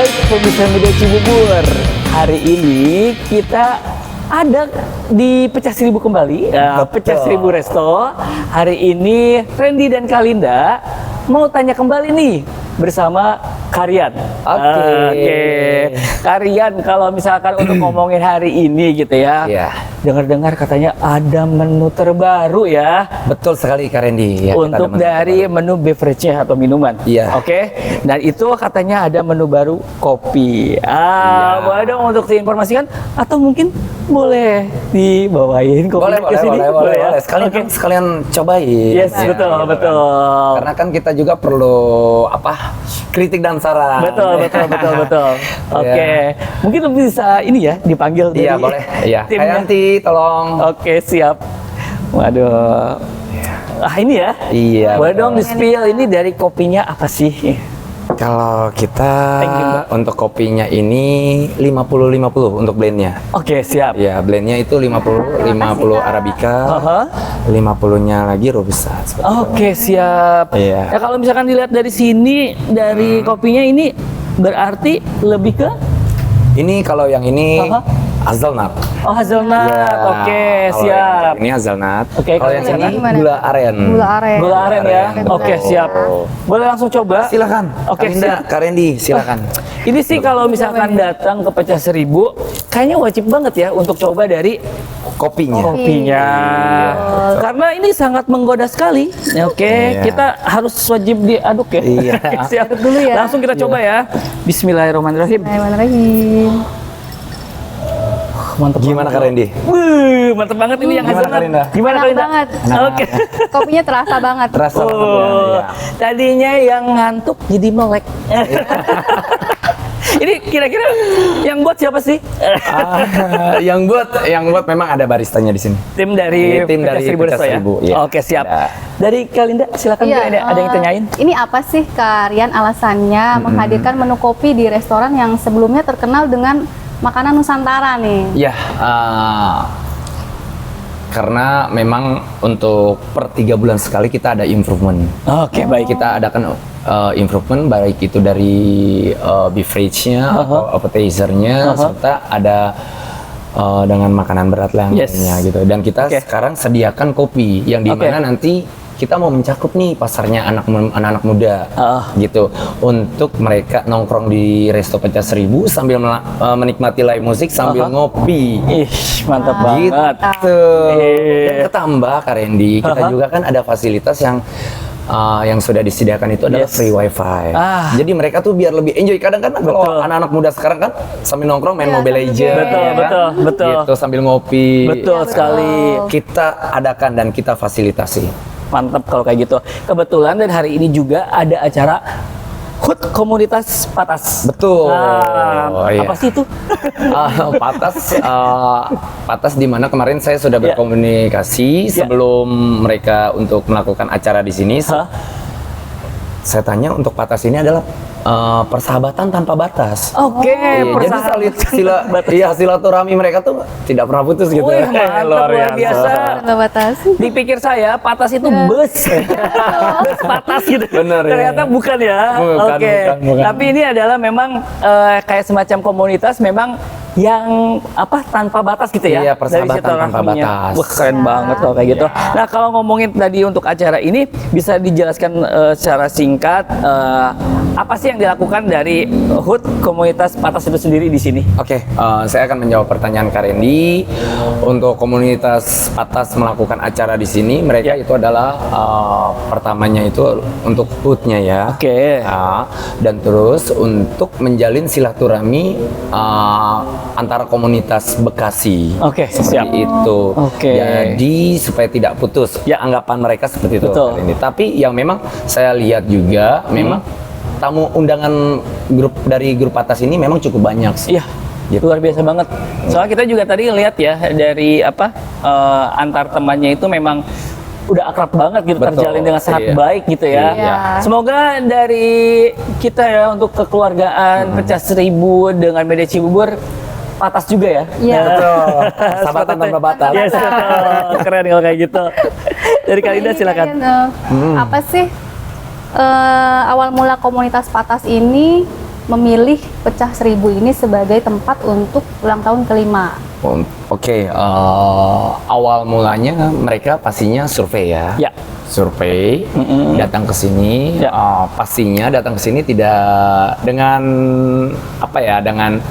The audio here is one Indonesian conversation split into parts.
baik pemirsa Media Cibubur. Hari ini kita ada di Pecah Seribu kembali, Pecah Seribu Resto. Hari ini Randy dan Kalinda mau tanya kembali nih bersama Karian. Oke. Karian, kalau misalkan untuk ngomongin hari ini gitu ya. Iya. Dengar-dengar katanya ada menu terbaru ya. Betul sekali Kak Randy. Ya, untuk dari menu beverage-nya atau minuman. Iya. Oke. Dan itu katanya ada menu baru kopi. Iya. Boleh dong untuk diinformasikan atau mungkin boleh dibawain kopi ke sini? Boleh. Ya? Sekalian cobain. Yes, ya, betul. Karena kan kita juga perlu kritik dan saran. Betul. Oke. Mungkin bisa ini ya dipanggil dari Iya, boleh. Iya. timnya. Kayanti, tolong. Oke, siap. Waduh. Ini ya. Iya. Boleh betul. dong di-spill ini dari kopinya apa sih? Kalau kita Thank you, Mbak. untuk kopinya ini 50-50 untuk blendnya. Oke, siap. Ya, blendnya itu 50 Arabica, Aha. 50-nya lagi Robusta. seperti itu. Oke, siap. Iya. Ya kalau misalkan dilihat dari sini, dari kopinya ini berarti lebih ke Ini kalau yang ini Aha. hazelnut. oh hazelnut. Ya, Oke, kalau siap. Ini hazelnut. Oke, kalau yang kalau ini gimana? gula aren. Gula aren. Gula aren ya. Gula Oke, aren. siap. Boleh langsung coba? Silakan. Oke, siap. Kak Randy, silakan. Ini sih kalau misalkan datang ke Pecah Seribu, kayaknya wajib banget ya untuk coba dari Kopinya. kopinya. Karena ini sangat menggoda sekali. Oke, Iya. kita harus wajib diaduk ya. Iya. Siap. Aduk dulu ya. Langsung kita coba ya. Bismillahirrahmanirrahim. Bismillahirrahmanirrahim. Mantap. Gimana Kak Randy? Wih, mantap banget ini yang Gimana, hazelnut. Karinda? Gimana Enak Karinda? banget. Oke. Kopinya terasa banget. Terasa banget ya. Oh, Iya. tadinya yang ngantuk jadi melek. Ini kira-kira yang buat siapa sih? Yang buat memang ada baristanya di sini. Tim dari Iya, tim Pecah dari Seribu Pecah Resto ya? Seribu, iya. Oke, siap. Ada. Dari Kalinda, silakan Iya, mungkin ada yang tanyain? Ini apa sih Karian alasannya menghadirkan menu kopi di restoran yang sebelumnya terkenal dengan makanan Nusantara nih? Ya, karena memang untuk per 3 bulan sekali kita ada improvement. Oke, baik. Kita adakan improvement baik itu dari beverage-nya atau appetizer-nya serta ada dengan makanan berat Yes. lainnya gitu. Dan kita Oke. sekarang sediakan kopi yang Oke. dimana nanti kita mau mencakup nih pasarnya anak-anak muda gitu untuk mereka nongkrong di Resto Pecah Seribu sambil menikmati live musik sambil ngopi. Ih, mantap banget. Gitu. Iya. Dan ketambah Kak Randy, kita juga kan ada fasilitas yang sudah disediakan itu adalah Yes. free wifi. Jadi Jadi mereka tuh biar lebih enjoy. Kadang-kadang kalau anak-anak muda sekarang kan sambil nongkrong main Iya, Mobile sambil Legends, game. Betul, ya kan? betul. Gitu sambil ngopi. Betul sekali. Kita adakan dan kita fasilitasi. Mantap kalau kayak gitu. Kebetulan dan hari ini juga ada acara HUT Komunitas Patas. Betul. Nah, Iya. apa sih itu? Patas di mana kemarin saya sudah Iya. berkomunikasi sebelum mereka untuk melakukan acara di sini. Hah? Saya tanya untuk Patas ini adalah persahabatan tanpa batas. Oke, Iya, jadi silaturahmi mereka tuh tidak pernah putus gitu. Wih, mantap, luar biasa. Nggak batas. Dipikir saya patas itu bus, bus patas gitu. Bener, ya. Ternyata bukan ya. Bukan, Oke. bukan. Tapi ini adalah memang kayak semacam komunitas memang yang tanpa batas gitu ya. Iya, persahabatan Dari silaturahminya. tanpa batas. Wah, keren banget kalau kayak gitu. Nah, kalau ngomongin tadi untuk acara ini bisa dijelaskan secara singkat apa sih yang dilakukan dari HUT Komunitas Patas itu sendiri di sini? Oke, saya akan menjawab pertanyaan Kak Randy. Untuk komunitas Patas melakukan acara di sini, mereka itu adalah pertamanya itu untuk HUT-nya ya. Oke. Dan terus untuk menjalin silaturahmi antara komunitas Bekasi. Oke, seperti siap. itu. Oke. Jadi supaya tidak putus anggapan mereka seperti itu. Betul. Kak Randy. Tapi yang memang saya lihat juga memang tamu undangan dari grup Patas ini memang cukup banyak sih. Iya, luar biasa banget. Soalnya kita juga tadi lihat ya dari antar temannya itu memang udah akrab banget gitu, Betul, terjalin dengan sangat iya. baik gitu ya. Iya. Semoga dari kita ya untuk kekeluargaan Pecah Seribu dengan Media Cibubur Patas juga ya. Iya. Betul. Sahabatan tanpa batas. Yes, betul. Keren kalau kayak gitu. Dari Kalinda silakan. Apa sih awal mula komunitas Patas ini memilih Pecah Seribu ini sebagai tempat untuk ulang tahun kelima? Oke, awal mulanya mereka pastinya survei ya. Ya. Survei, datang ke sini, Ya. pastinya datang ke sini tidak dengan apa ya, dengan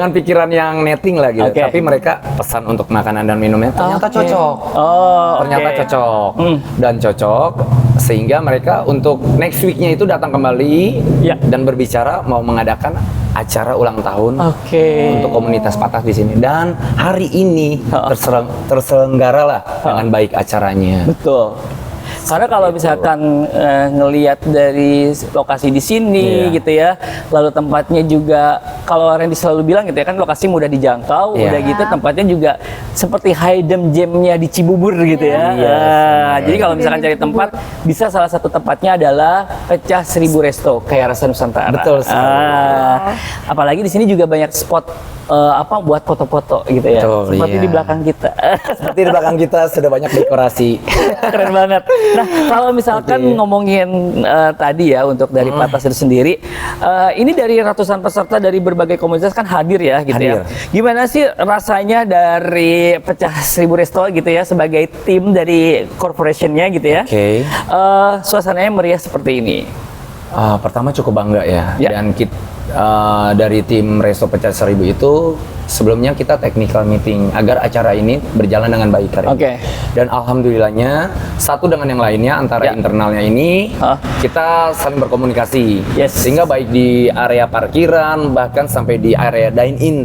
pikiran yang netting lah gitu. Oke. Tapi mereka pesan untuk makanan dan minumnya ternyata Oke. cocok. Oh, Ternyata oke. cocok dan cocok sehingga mereka untuk next weeknya itu datang kembali Ya. dan berbicara mau mengadakan acara ulang tahun Oke. untuk komunitas patah di sini, dan hari ini terselenggara lah dengan baik acaranya. Betul. Karena kalau misalkan ngelihat dari lokasi di sini Iya. gitu ya, lalu tempatnya juga kalau Randy selalu bilang gitu ya kan, lokasi mudah dijangkau, Iya. udah gitu tempatnya juga seperti hidden gemnya di Cibubur gitu ya. Iya, Nah, benar. jadi kalau misalkan cari tempat, bisa salah satu tempatnya adalah Pecah Seribu Resto kayak Rasa Nusantara. Betul sekali. Apalagi di sini juga banyak spot buat foto-foto gitu ya. Betul, Seperti iya. di belakang kita. Seperti di belakang kita sudah banyak dekorasi. Keren banget. Nah, kalau misalkan ngomongin tadi ya untuk dari Patas itu sendiri, ini dari ratusan peserta dari berbagai komunitas kan hadir ya gitu ya. Hadir. Gimana sih rasanya dari Pecah Seribu Resto gitu ya sebagai tim dari corporationnya gitu ya? Oke. Suasananya meriah seperti ini. Pertama cukup bangga ya, Ya. dan dari tim Resto Pecah Seribu itu sebelumnya kita technical meeting agar acara ini berjalan dengan baik hari ini. Oke. Dan alhamdulillahnya satu dengan yang lainnya antara Ya. internalnya ini kita saling berkomunikasi, Yes. sehingga baik di area parkiran bahkan sampai di area dine in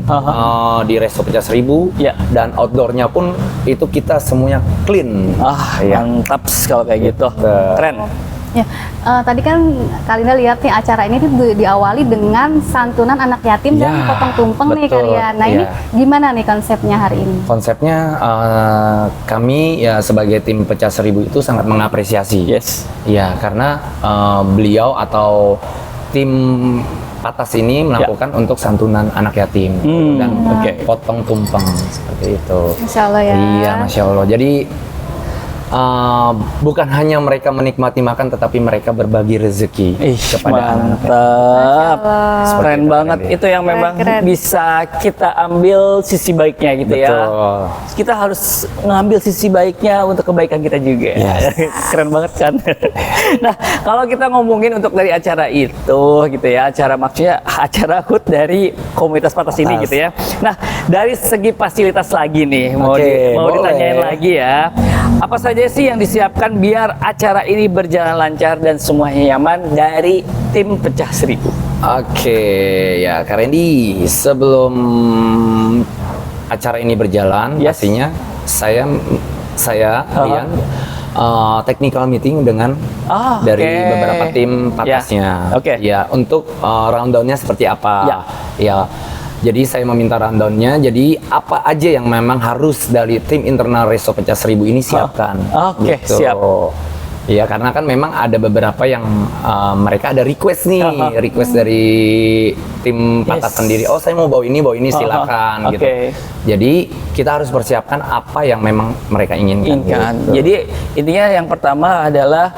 di Resto Pecah Seribu Ya. dan outdoornya pun itu kita semuanya clean. Ya. Mantap kalau kayak gitu. Keren. Ya, tadi kan Kalinda lihat nih acara ini tuh diawali dengan santunan anak yatim dan Ya, potong tumpeng nih betul, kalian. Nah ini ya. gimana nih konsepnya hari ini? Konsepnya kami ya sebagai tim Pecah Seribu itu sangat mengapresiasi. Yes. Ya, karena beliau atau tim Patas ini melakukan untuk santunan anak yatim dan potong tumpeng seperti itu. Masya Allah ya. Iya, Masya Allah. Jadi bukan hanya mereka menikmati makan, tetapi mereka berbagi rezeki kepada anak. Mantap. Seperti Keren itu, banget. Randy. Itu yang memang Keren. bisa kita ambil sisi baiknya gitu ya. Betul. Kita harus ngambil sisi baiknya untuk kebaikan kita juga. Yes. Keren banget kan. Nah, kalau kita ngomongin untuk dari acara itu gitu ya, maksudnya acara HUT dari komunitas Patas ini Patas. gitu ya. Nah, dari segi fasilitas lagi nih, mau Oke, mau boleh. ditanyain lagi ya. Apa saja sih yang disiapkan biar acara ini berjalan lancar dan semuanya nyaman dari tim Pecah Seribu? Oke, ya Kak Randy, sebelum acara ini berjalan, Yes. pastinya saya Rian, technical meeting dengan dari oke. beberapa tim Patasnya. Ya, oke. Ya, untuk rundown-nya seperti apa? Ya. Jadi saya meminta rundown-nya. Jadi apa aja yang memang harus dari tim internal Resto Pecah Seribu ini siapkan? Oke, siap. Iya, karena kan memang ada beberapa yang mereka ada request nih, request dari tim Patas Yes. sendiri. Oh, saya mau bawa ini silakan gitu. Oke. Jadi kita harus persiapkan apa yang memang mereka inginkan. Gitu. Jadi intinya yang pertama adalah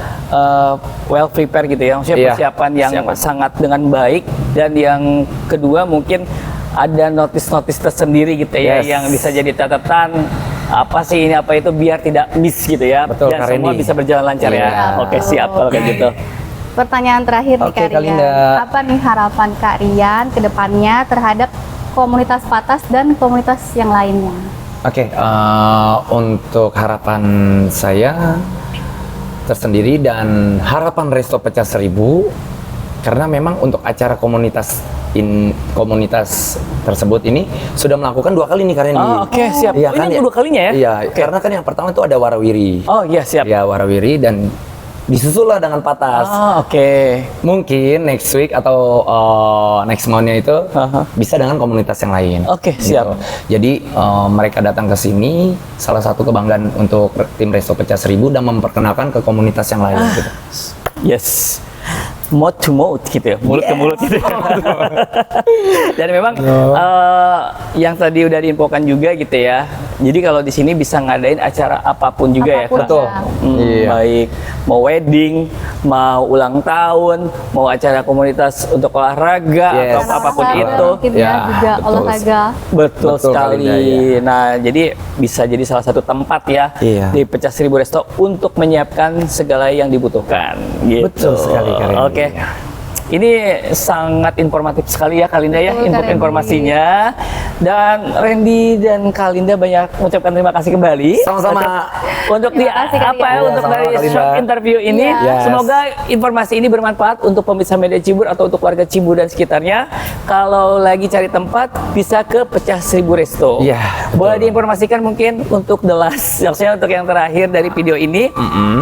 well prepare gitu ya, maksudnya Iya, persiapan yang persiapan. sangat dengan baik, dan yang kedua mungkin ada notis-notis tersendiri gitu ya, Yes. yang bisa jadi catatan apa sih ini apa itu biar tidak miss gitu ya. Betul, dan Kak semua Randy. bisa berjalan lancar Iya. ya. Oke, siap kalau kayak gitu. Pertanyaan terakhir nih Oke, Kak Kak Rian. Linda. Apa nih harapan Kak Rian ke depannya terhadap komunitas Patas dan komunitas yang lainnya? Oke, untuk harapan saya tersendiri dan harapan Resto Pecah Seribu, karena memang untuk acara komunitas tersebut ini sudah melakukan 2 kali nih Kak Randy. Oke, siap. Iya, Ini ya? 2 kalinya ya? Iya, Oke. karena kan yang pertama itu ada Warawiri. Oh iya, siap. Ya, Warawiri, dan disusul lah dengan Patas. Oke. Mungkin next week atau next month-nya itu bisa dengan komunitas yang lain. Oke, siap. Jadi mereka datang ke sini, salah satu kebanggaan untuk tim Resto Pecah Seribu dan memperkenalkan ke komunitas yang lain. Gitu. Yes. mouth to mouth gitu ya, mulut ke mulut gitu. Dan memang yang tadi udah diinfokan juga gitu ya. Jadi kalau di sini bisa ngadain acara apapun juga ya, Kak. Betul. Iya. Baik mau wedding, mau ulang tahun, mau acara komunitas untuk olahraga Yes. atau apapun Olahraga itu. mungkin ya, Ya, juga betul. olahraga. Betul sekali. Kalinda, ya. Nah, jadi bisa jadi salah satu tempat ya Iya. di Pecah Seribu Resto untuk menyiapkan segala yang dibutuhkan. Gitu. Betul sekali, Kak Randy. Oke. Ini sangat informatif sekali ya Kalinda ya, Betul, Kak Randy. informasinya. Dan Randy dan Kalinda banyak mengucapkan terima kasih kembali. Sama-sama. Untuk di Terima kasih, Kak apa ya, Randy. untuk Sama-sama, dari Kalinda. short interview ini. Iya. Yes. Semoga informasi ini bermanfaat untuk pemirsa media Cibubur atau untuk warga Cibubur dan sekitarnya. Kalau lagi cari tempat bisa ke Pecah Seribu Resto. Iya, Boleh diinformasikan mungkin untuk the last, maksudnya untuk yang terakhir dari video ini,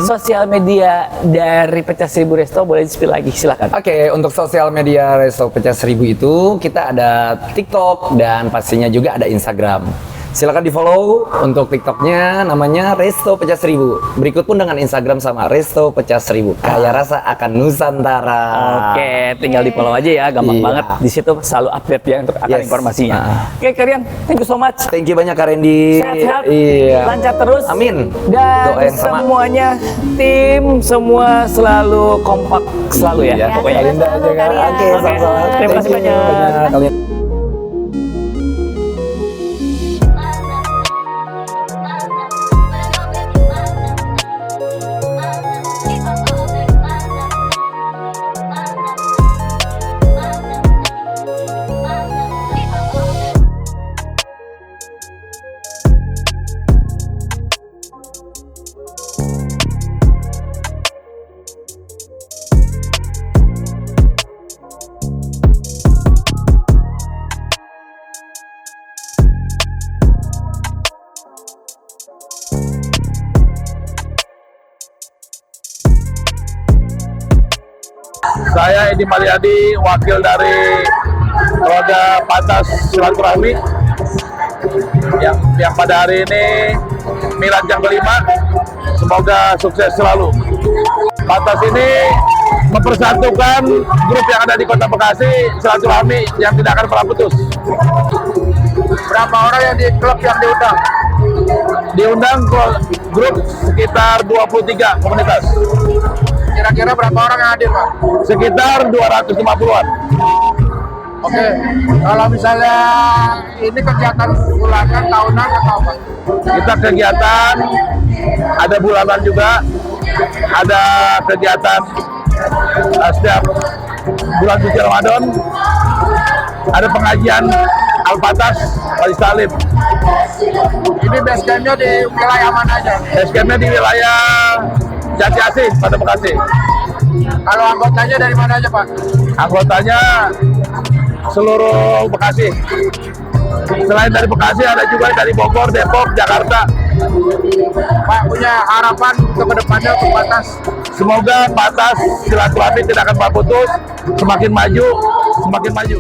sosial media dari Pecah Seribu Resto boleh di-spill lagi, silakan. Oke, untuk sosial media Resto Pecah Seribu itu kita ada TikTok dan pastinya juga ada Instagram. Silakan di follow untuk TikToknya namanya Resto Pecah Seribu. Berikut pun dengan Instagram sama Resto Pecah Seribu. Kaya rasa akan Nusantara. Oke, tinggal di follow aja ya, gampang Iya. banget. Di situ selalu update ya untuk akan Yes. informasinya. Nah. Oke, kalian, thank you so much. Thank you banyak Kak Randy. Sehat-sehat, Iya. lancar terus. Amin. Dan Doa yang sama. semuanya, tim semua selalu kompak selalu ya. Iya. Pokoknya Ya, Linda selalu, juga. Kalian. Oke, sama-sama. Terima kasih Thank you banyak. Kalian. Saya Edi Mariadi, wakil dari keluarga Pantas Silaturahmi yang pada hari ini milad yang kelima. Semoga sukses selalu. Pantas ini mempersatukan grup yang ada di Kota Bekasi, silaturahmi yang tidak akan pernah putus. Berapa orang yang di klub yang diundang? Diundang grup sekitar 23 komunitas. Kira-kira berapa orang yang hadir, Pak? Sekitar 250-an. Oke, kalau misalnya ini kegiatan bulanan, tahunan atau apa? Kita kegiatan, ada bulanan juga, ada kegiatan setiap bulan suci Ramadan, ada pengajian Al-Fatah, Wali Salim. Ini base campnya di wilayah mana aja? Base campnya di wilayah Jati Asih, Kota Bekasi. Kalau anggotanya dari mana aja, Pak? Anggotanya seluruh Bekasi. Selain dari Bekasi ada juga dari Bogor, Depok, Jakarta. Pak punya harapan untuk kedepannya untuk Pantas? Semoga Pantas silaturahmi tidak akan putus, semakin maju, semakin maju.